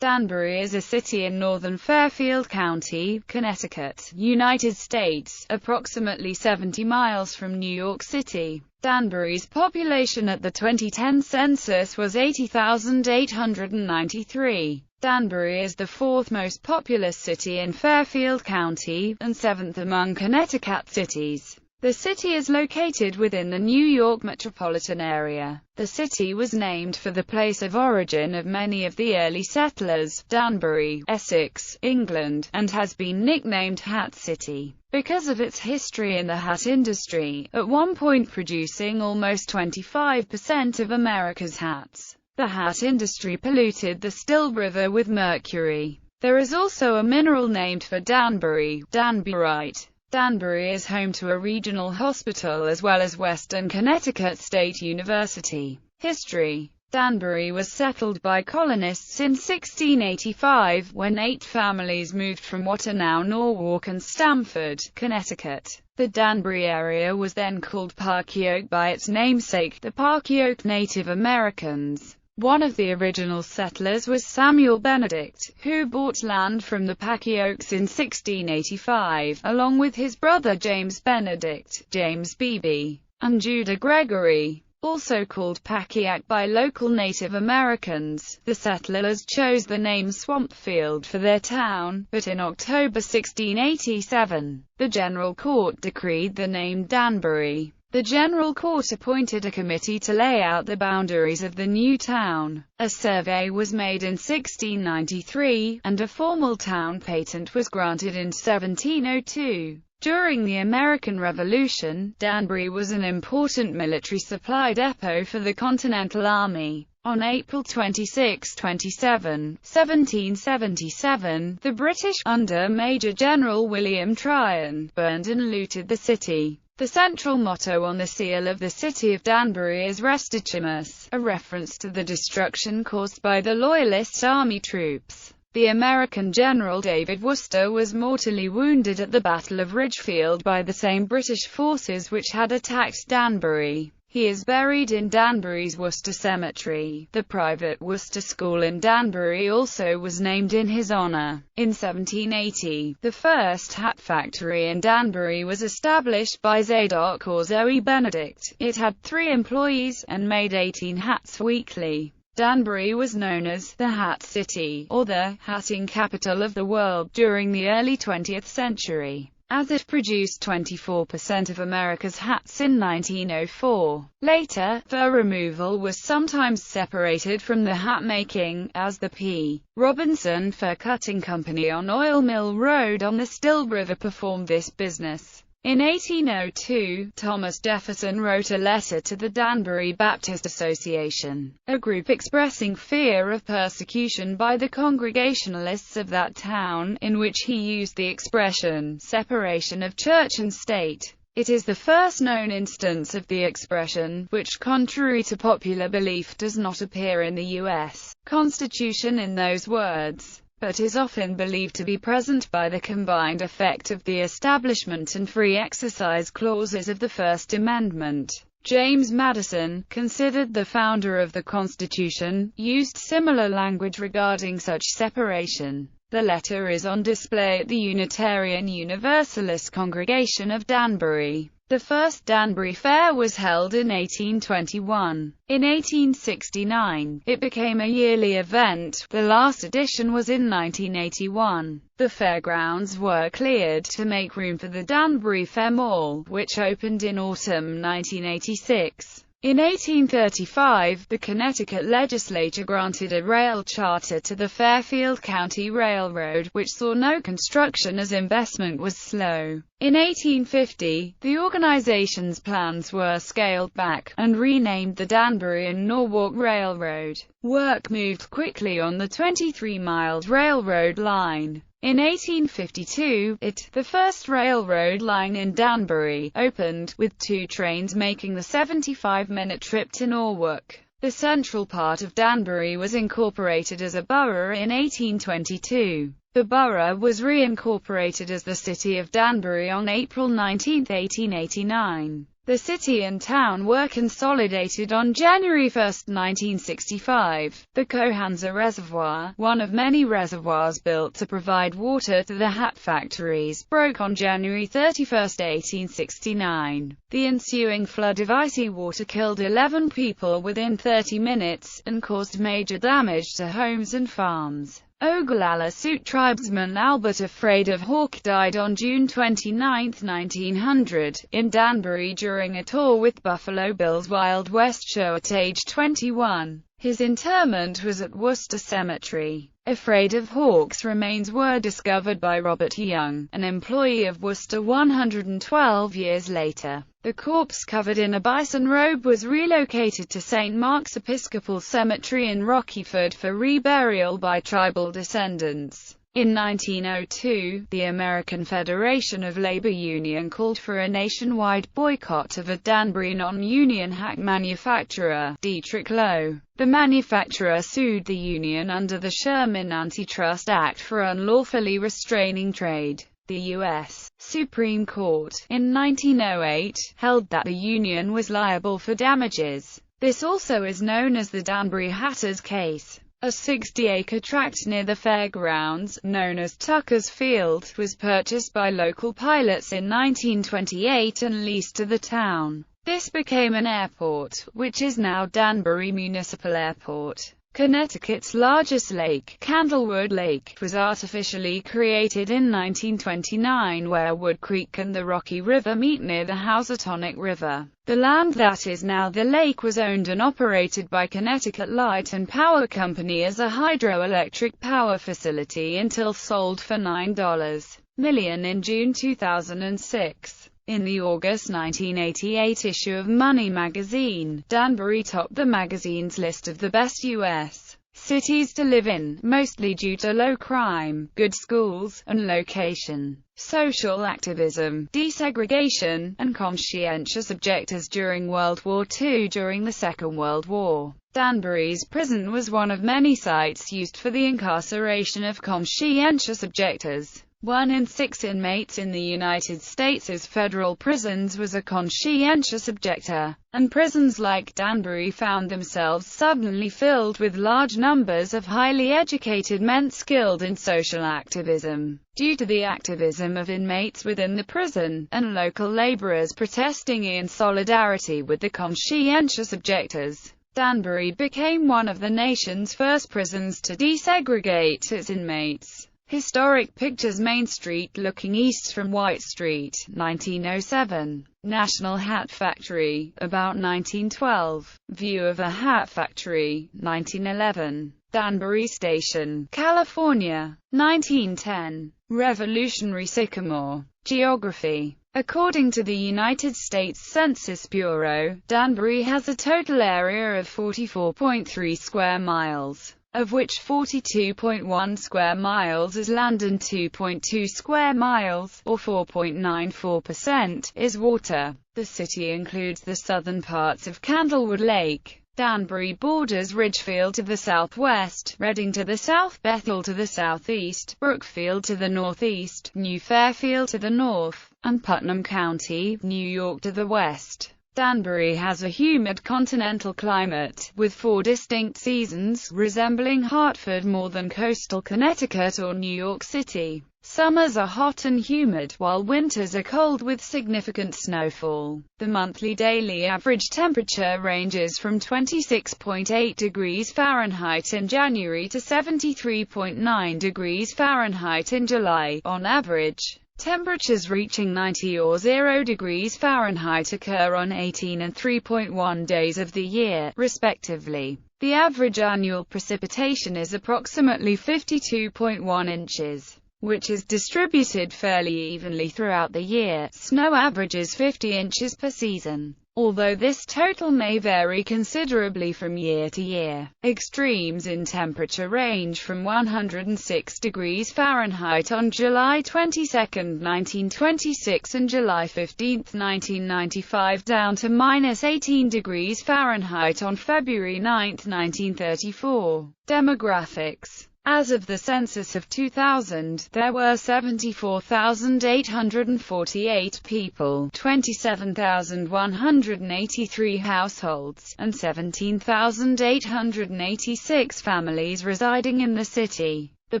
Danbury is a city in northern Fairfield County, Connecticut, United States, approximately 70 miles from New York City. Danbury's population at the 2010 census was 80,893. Danbury is the fourth most populous city in Fairfield County, and seventh among Connecticut cities. The city is located within the New York metropolitan area. The city was named for the place of origin of many of the early settlers, Danbury, Essex, England, and has been nicknamed Hat City because of its history in the hat industry, at one point producing almost 25% of America's hats. The hat industry polluted the Still River with mercury. There is also a mineral named for Danbury, Danburite. Danbury is home to a regional hospital as well as Western Connecticut State University. History: Danbury was settled by colonists in 1685, when 8 families moved from what are now Norwalk and Stamford, Connecticut. The Danbury area was then called Parkeoke by its namesake, the Parkeoke Native Americans. One of the original settlers was Samuel Benedict, who bought land from the Parkeokes in 1685, along with his brother James Benedict, James Beebe, and Judah Gregory. Also called Pakiak by local Native Americans, the settlers chose the name Swampfield for their town, but in October 1687, the General Court decreed the name Danbury. The General Court appointed a committee to lay out the boundaries of the new town. A survey was made in 1693, and a formal town patent was granted in 1702. During the American Revolution, Danbury was an important military supply depot for the Continental Army. On April 26–27, 1777, the British, under Major General William Tryon, burned and looted the city. The central motto on the seal of the city of Danbury is Restichimus, a reference to the destruction caused by the Loyalist Army troops. The American General David Worcester was mortally wounded at the Battle of Ridgefield by the same British forces which had attacked Danbury. He is buried in Danbury's Worcester Cemetery. The private Worcester School in Danbury also was named in his honor. In 1780, the first hat factory in Danbury was established by Zadok or Zoe Benedict. It had 3 employees, and made 18 hats weekly. Danbury was known as the Hat City, or the hatting capital of the world, during the early 20th century, as it produced 24% of America's hats in 1904. Later, fur removal was sometimes separated from the hat making, as the P. Robinson Fur Cutting Company on Oil Mill Road on the Still River performed this business. In 1802, Thomas Jefferson wrote a letter to the Danbury Baptist Association, a group expressing fear of persecution by the Congregationalists of that town, in which he used the expression, separation of church and state. It is the first known instance of the expression, which contrary to popular belief does not appear in the U.S. Constitution in those words, but is often believed to be present by the combined effect of the Establishment and Free Exercise clauses of the First Amendment. James Madison, considered the founder of the Constitution, used similar language regarding such separation. The letter is on display at the Unitarian Universalist Congregation of Danbury. The first Danbury Fair was held in 1821. In 1869, it became a yearly event. The last edition was in 1981. The fairgrounds were cleared to make room for the Danbury Fair Mall, which opened in autumn 1986. In 1835, the Connecticut legislature granted a rail charter to the Fairfield County Railroad, which saw no construction as investment was slow. In 1850, the organization's plans were scaled back, and renamed the Danbury and Norwalk Railroad. Work moved quickly on the 23-mile railroad line. In 1852, the first railroad line in Danbury, opened, with 2 trains making the 75-minute trip to Norwalk. The central part of Danbury was incorporated as a borough in 1822. The borough was reincorporated as the city of Danbury on April 19, 1889. The city and town were consolidated on January 1, 1965. The Cohanza Reservoir, one of many reservoirs built to provide water to the hat factories, broke on January 31, 1869. The ensuing flood of icy water killed 11 people within 30 minutes, and caused major damage to homes and farms. Oglala Sioux tribesman Albert Afraid of Hawk died on June 29, 1900, in Danbury during a tour with Buffalo Bill's Wild West show at age 21. His interment was at Worcester Cemetery. Afraid of Hawk's remains were discovered by Robert Young, an employee of Worcester 112 years later. The corpse, covered in a bison robe, was relocated to St. Mark's Episcopal Cemetery in Rockford for reburial by tribal descendants. In 1902, the American Federation of Labor Union called for a nationwide boycott of a Danbury non-union hack manufacturer, Dietrich Lowe. The manufacturer sued the union under the Sherman Antitrust Act for unlawfully restraining trade. The U.S. Supreme Court, in 1908, held that the union was liable for damages. This also is known as the Danbury Hatters case. A 60-acre tract near the fairgrounds, known as Tucker's Field, was purchased by local pilots in 1928 and leased to the town. This became an airport, which is now Danbury Municipal Airport. Connecticut's largest lake, Candlewood Lake, was artificially created in 1929 where Wood Creek and the Rocky River meet near the Housatonic River. The land that is now the lake was owned and operated by Connecticut Light and Power Company as a hydroelectric power facility until sold for $9 million in June 2006. In the August 1988 issue of Money magazine, Danbury topped the magazine's list of the best U.S. cities to live in, mostly due to low crime, good schools, and location. Social activism, desegregation, and conscientious objectors during World War II. During the Second World War, Danbury's prison was one of many sites used for the incarceration of conscientious objectors. 1 in 6 inmates in the United States' federal prisons was a conscientious objector, and prisons like Danbury found themselves suddenly filled with large numbers of highly educated men skilled in social activism. Due to the activism of inmates within the prison, and local laborers protesting in solidarity with the conscientious objectors, Danbury became one of the nation's first prisons to desegregate its inmates. Historic pictures: Main Street looking east from White Street, 1907. National Hat Factory, about 1912. View of a hat factory, 1911. Danbury Station, California, 1910. Revolutionary Sycamore. Geography. According to the United States Census Bureau, Danbury has a total area of 44.3 square miles, of which 42.1 square miles is land and 2.2 square miles, or 4.94%, is water. The city includes the southern parts of Candlewood Lake. Danbury borders Ridgefield to the southwest, Reading to the south, Bethel to the southeast, Brookfield to the northeast, New Fairfield to the north, and Putnam County, New York to the west. Danbury has a humid continental climate, with 4 distinct seasons, resembling Hartford more than coastal Connecticut or New York City. Summers are hot and humid, while winters are cold with significant snowfall. The monthly daily average temperature ranges from 26.8 degrees Fahrenheit in January to 73.9 degrees Fahrenheit in July, on average. Temperatures reaching 90 or 0 degrees Fahrenheit occur on 18 and 3.1 days of the year, respectively. The average annual precipitation is approximately 52.1 inches, which is distributed fairly evenly throughout the year. Snow averages 50 inches per season, although this total may vary considerably from year to year. Extremes in temperature range from 106 degrees Fahrenheit on July 22, 1926 and July 15, 1995 down to -18 degrees Fahrenheit on February 9, 1934. Demographics. As of the census of 2000, there were 74,848 people, 27,183 households, and 17,886 families residing in the city. The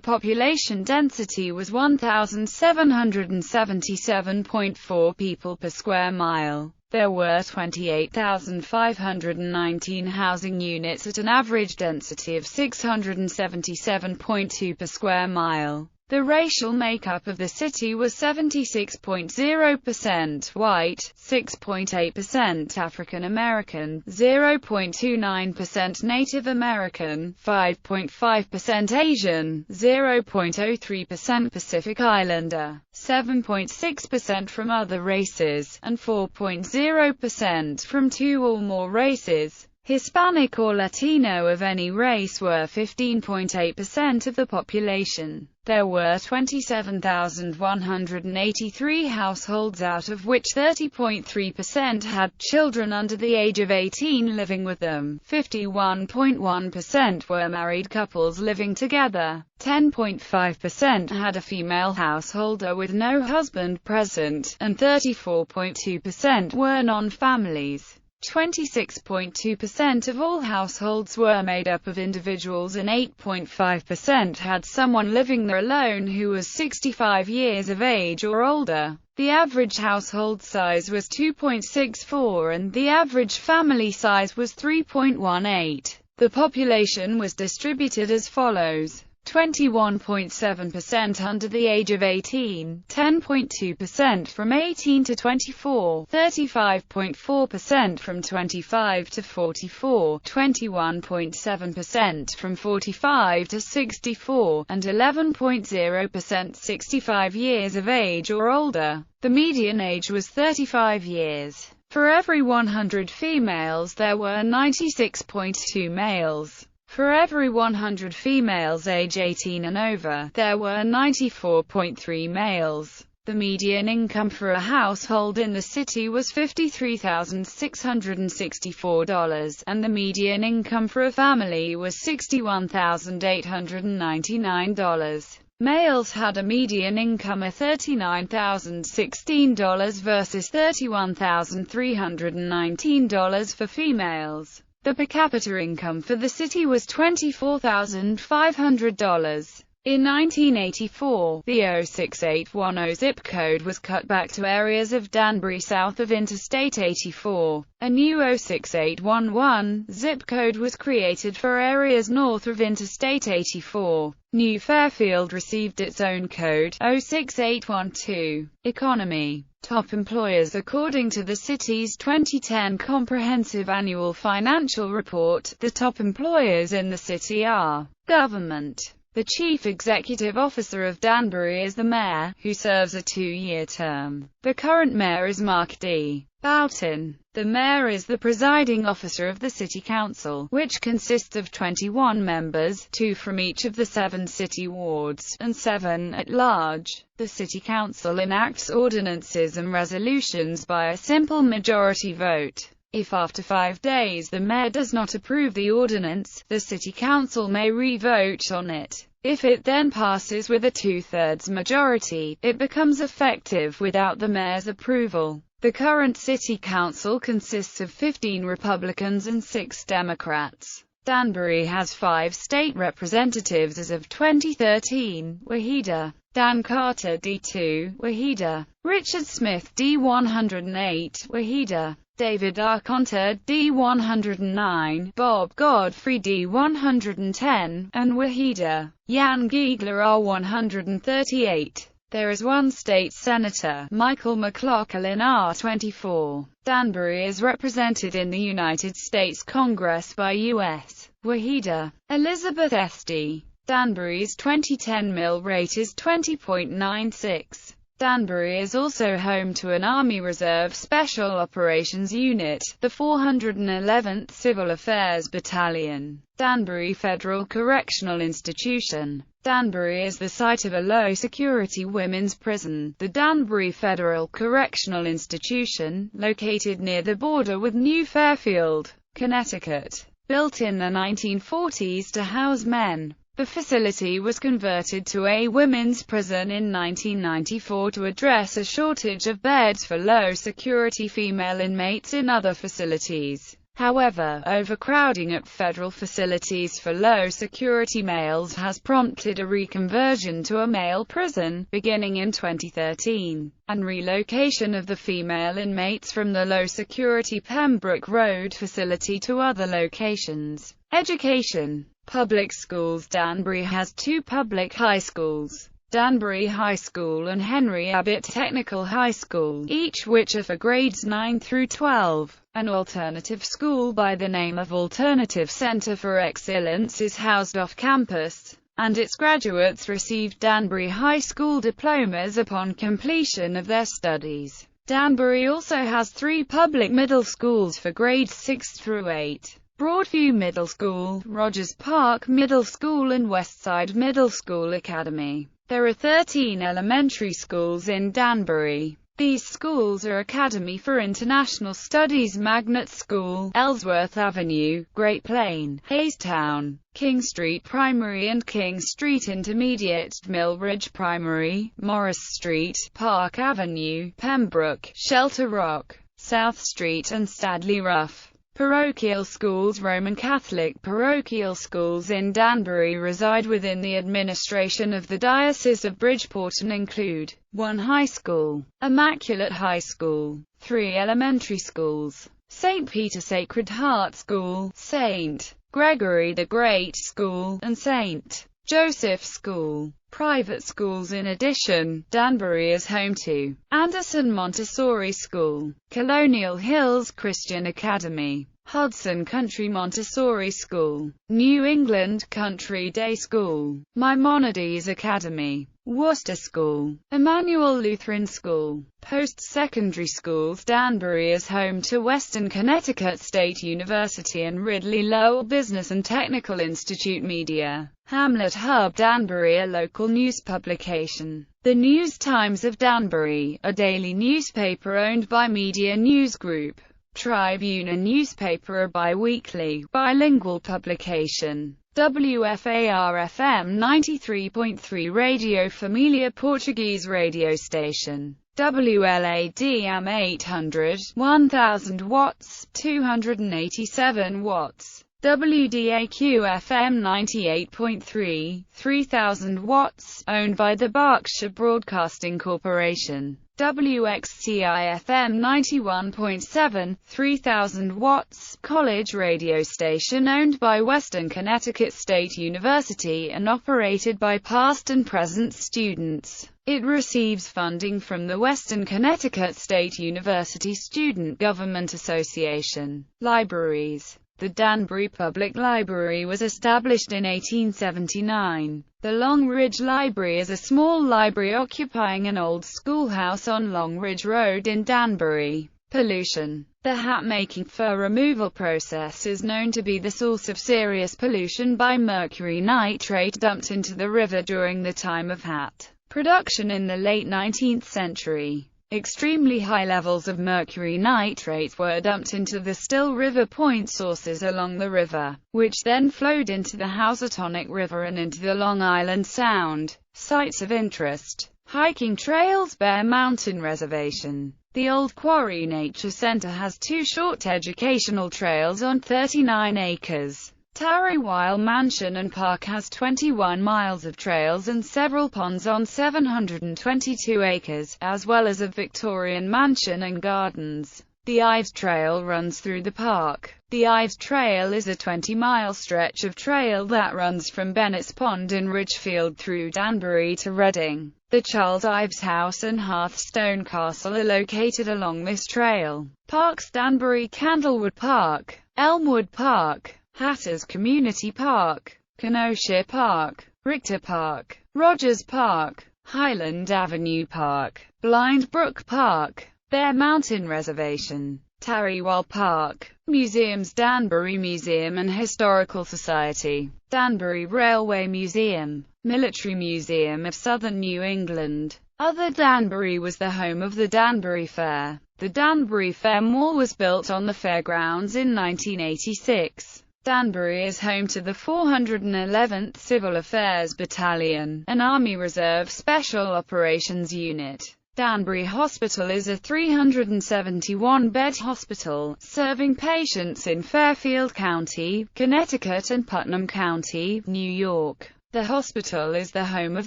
population density was 1,777.4 people per square mile. There were 28,519 housing units at an average density of 677.2 per square mile. The racial makeup of the city was 76.0% white, 6.8% African American, 0.29% Native American, 5.5% Asian, 0.03% Pacific Islander, 7.6% from other races, and 4.0% from two or more races. Hispanic or Latino of any race were 15.8% of the population. There were 27,183 households, out of which 30.3% had children under the age of 18 living with them, 51.1% were married couples living together, 10.5% had a female householder with no husband present, and 34.2% were non-families. 26.2% of all households were made up of individuals and 8.5% had someone living there alone who was 65 years of age or older. The average household size was 2.64 and the average family size was 3.18. The population was distributed as follows: 21.7% under the age of 18, 10.2% from 18 to 24, 35.4% from 25 to 44, 21.7% from 45 to 64, and 11.0% 65 years of age or older. The median age was 35 years. For every 100 females there were 96.2 males. For every 100 females age 18 and over, there were 94.3 males. The median income for a household in the city was $53,664, and the median income for a family was $61,899. Males had a median income of $39,016 versus $31,319 for females. The per capita income for the city was $24,500. In 1984, the 06810 zip code was cut back to areas of Danbury south of Interstate 84. A new 06811 zip code was created for areas north of Interstate 84. New Fairfield received its own code, 06812. Economy. Top employers. According to the city's 2010 Comprehensive Annual Financial Report, the top employers in the city are: government. The chief executive officer of Danbury is the mayor, who serves a 2-year term. The current mayor is Mark D. Boughton. The mayor is the presiding officer of the city council, which consists of 21 members, 2 from each of the 7 city wards, and 7 at large. The city council enacts ordinances and resolutions by a simple majority vote. If after 5 days the mayor does not approve the ordinance, the city council may re-vote on it. If it then passes with a 2/3 majority, it becomes effective without the mayor's approval. The current city council consists of 15 Republicans and 6 Democrats. Danbury has 5 state representatives as of 2013. Wahida. Dan Carter D2, Wahida. Richard Smith D108, Wahida. David R. Conter D109, Bob Godfrey D110, and Wahida. Jan Giegler R138. There is 1 state senator, Michael McLaughlin R24. Danbury is represented in the United States Congress by U.S. Wahida. Elizabeth S.D. Danbury's 2010 mill rate is 20.96. Danbury is also home to an Army Reserve Special Operations Unit, the 411th Civil Affairs Battalion. Danbury Federal Correctional Institution. Danbury is the site of a low-security women's prison, the Danbury Federal Correctional Institution, located near the border with New Fairfield, Connecticut. Built in the 1940s to house men. The facility was converted to a women's prison in 1994 to address a shortage of beds for low-security female inmates in other facilities. However, overcrowding at federal facilities for low-security males has prompted a reconversion to a male prison, beginning in 2013, and relocation of the female inmates from the low-security Pembroke Road facility to other locations. Education. Public schools. Danbury has two public high schools, Danbury High School and Henry Abbott Technical High School, each which are for grades 9 through 12. An alternative school by the name of Alternative Center for Excellence is housed off campus, and its graduates receive Danbury High School diplomas upon completion of their studies. Danbury also has three public middle schools for grades 6 through 8. Broadview Middle School, Rogers Park Middle School and Westside Middle School Academy. There are 13 elementary schools in Danbury. These schools are Academy for International Studies, Magnet School, Ellsworth Avenue, Great Plain, Haystown, King Street Primary and King Street Intermediate, Millridge Primary, Morris Street, Park Avenue, Pembroke, Shelter Rock, South Street and Stadley Ruff. Parochial schools. Roman Catholic parochial schools in Danbury reside within the administration of the Diocese of Bridgeport and include 1 high school, Immaculate High School, 3 elementary schools, St. Peter Sacred Heart School, St. Gregory the Great School, and St. Joseph School. Private schools. In addition, Danbury is home to Anderson Montessori School, Colonial Hills Christian Academy, Hudson Country Montessori School, New England Country Day School, Maimonides Academy, Worcester School, Emmanuel Lutheran School. Post-secondary schools. Danbury is home to Western Connecticut State University and Ridley Lowell Business and Technical Institute. Media. Hamlet Hub. Danbury, a local news publication. The News-Times of Danbury, a daily newspaper owned by Media News Group. Tribune, a newspaper, a bi-weekly, bilingual publication. WFAR-FM 93.3 Radio Familia Portuguese radio station. WLAD-AM 800, 1000 watts, 287 watts. WDAQ-FM 98.3, 3000 watts, owned by the Berkshire Broadcasting Corporation. WXTI-FM 91.7, 3000 watts, college radio station owned by Western Connecticut State University and operated by past and present students. It receives funding from the Western Connecticut State University Student Government Association. Libraries. The Danbury Public Library was established in 1879. The Long Ridge Library is a small library occupying an old schoolhouse on Long Ridge Road in Danbury. Pollution. The hat-making fur removal process is known to be the source of serious pollution by mercury nitrate dumped into the river during the time of hat production in the late 19th century. Extremely high levels of mercury nitrate were dumped into the Still River point sources along the river, which then flowed into the Housatonic River and into the Long Island Sound. Sites of interest. Hiking trails. Bear Mountain Reservation. The Old Quarry Nature Center has 2 short educational trails on 39 acres. Tarrywile Mansion and Park has 21 miles of trails and several ponds on 722 acres, as well as a Victorian mansion and gardens. The Ives Trail runs through the park. The Ives Trail is a 20-mile stretch of trail that runs from Bennett's Pond in Ridgefield through Danbury to Reading. The Charles Ives House and Hearthstone Castle are located along this trail. Parks. Danbury Candlewood Park, Elmwood Park, Hatters Community Park, Kenosha Park, Richter Park, Rogers Park, Highland Avenue Park, Blind Brook Park, Bear Mountain Reservation, Tarrywile Park. Museums. Danbury Museum and Historical Society, Danbury Railway Museum, Military Museum of Southern New England. Other. Danbury was the home of the Danbury Fair. The Danbury Fair Mall was built on the fairgrounds in 1986. Danbury is home to the 411th Civil Affairs Battalion, an Army Reserve Special Operations Unit. Danbury Hospital is a 371-bed hospital, serving patients in Fairfield County, Connecticut and Putnam County, New York. The hospital is the home of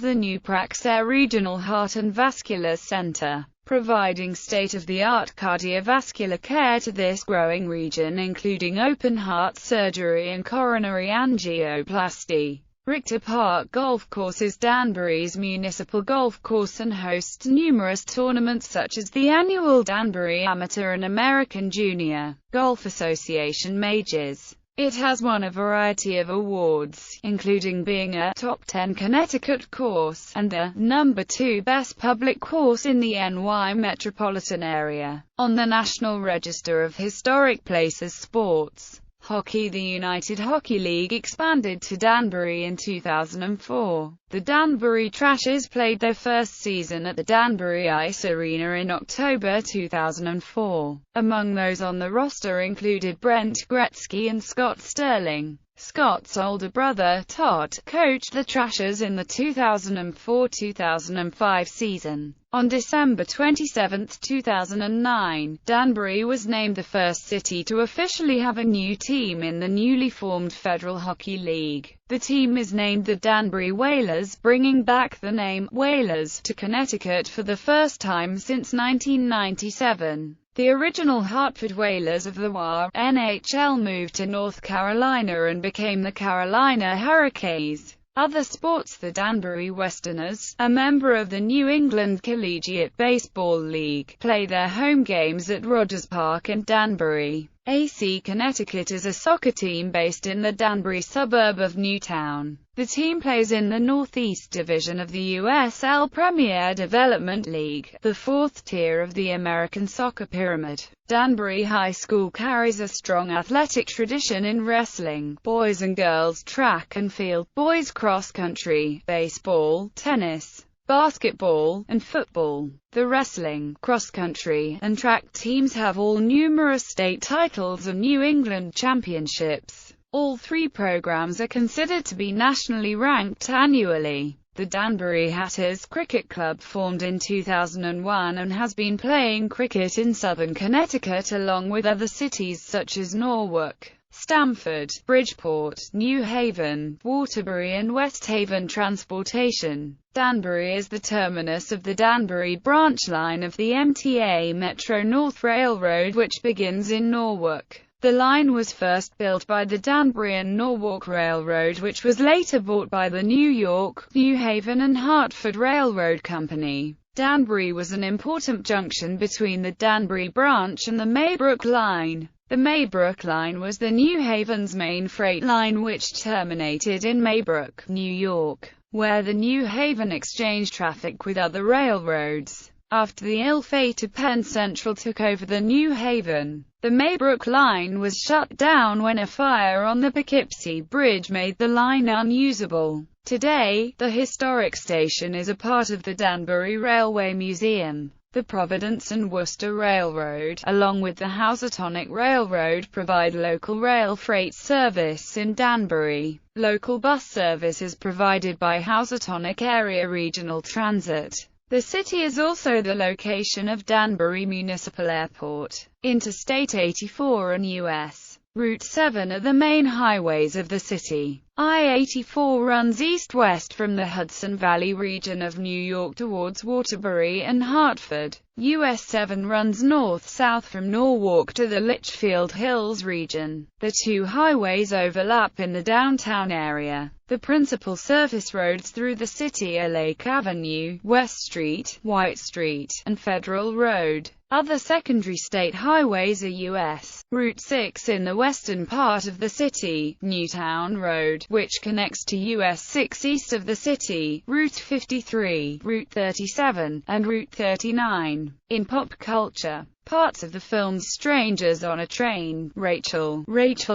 the New Praxair Regional Heart and Vascular Center, providing state-of-the-art cardiovascular care to this growing region, including open heart surgery and coronary angioplasty. Richter Park Golf Course is Danbury's municipal golf course and hosts numerous tournaments such as the annual Danbury Amateur and American Junior Golf Association Majors. It has won a variety of awards, including being a Top 10 Connecticut course, and the number 2 best public course in the NY metropolitan area, on the National Register of Historic Places. Sports. Hockey. The United Hockey League expanded to Danbury in 2004. The Danbury Trashers played their first season at the Danbury Ice Arena in October 2004. Among those on the roster included Brent Gretzky and Scott Sterling. Scott's older brother, Todd, coached the Trashers in the 2004-2005 season. On December 27, 2009, Danbury was named the first city to officially have a new team in the newly formed Federal Hockey League. The team is named the Danbury Whalers, bringing back the name Whalers to Connecticut for the first time since 1997. The original Hartford Whalers of the NHL moved to North Carolina and became the Carolina Hurricanes. Other sports. The Danbury Westerners, a member of the New England Collegiate Baseball League, play their home games at Rogers Park in Danbury. AC Connecticut is a soccer team based in the Danbury suburb of Newtown. The team plays in the Northeast Division of the USL Premier Development League, the fourth tier of the American soccer pyramid. Danbury High School carries a strong athletic tradition in wrestling, boys and girls track and field, boys cross-country, baseball, tennis, basketball, and football. The wrestling, cross-country, and track teams have all numerous state titles and New England championships. All three programs are considered to be nationally ranked annually. The Danbury Hatters Cricket Club formed in 2001 and has been playing cricket in southern Connecticut along with other cities such as Norwalk, Stamford, Bridgeport, New Haven, Waterbury and West Haven. Transportation. Danbury is the terminus of the Danbury branch line of the MTA Metro-North Railroad, which begins in Norwalk. The line was first built by the Danbury and Norwalk Railroad, which was later bought by the New York, New Haven and Hartford Railroad Company. Danbury was an important junction between the Danbury branch and the Maybrook line. The Maybrook line was the New Haven's main freight line, which terminated in Maybrook, New York, where the New Haven exchanged traffic with other railroads. After the ill fate of Penn Central took over the New Haven, the Maybrook line was shut down when a fire on the Poughkeepsie Bridge made the line unusable. Today, the historic station is a part of the Danbury Railway Museum. The Providence and Worcester Railroad, along with the Housatonic Railroad, provide local rail freight service in Danbury. Local bus service is provided by Housatonic Area Regional Transit. The city is also the location of Danbury Municipal Airport. Interstate 84 and U.S. Route 7 are the main highways of the city. I-84 runs east-west from the Hudson Valley region of New York towards Waterbury and Hartford. US 7 runs north-south from Norwalk to the Litchfield Hills region. The two highways overlap in the downtown area. The principal service roads through the city are Lake Avenue, West Street, White Street, and Federal Road. Other secondary state highways are US Route 6 in the western part of the city, Newtown Road, which connects to US 6 east of the city, Route 53, Route 37, and Route 39. In pop culture, parts of the films Strangers on a Train, Rachel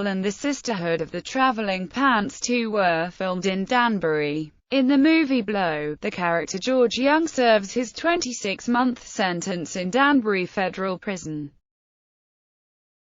and the Sisterhood of the Traveling Pants 2 were filmed in Danbury. In the movie Blow, the character George Young serves his 26-month sentence in Danbury Federal Prison.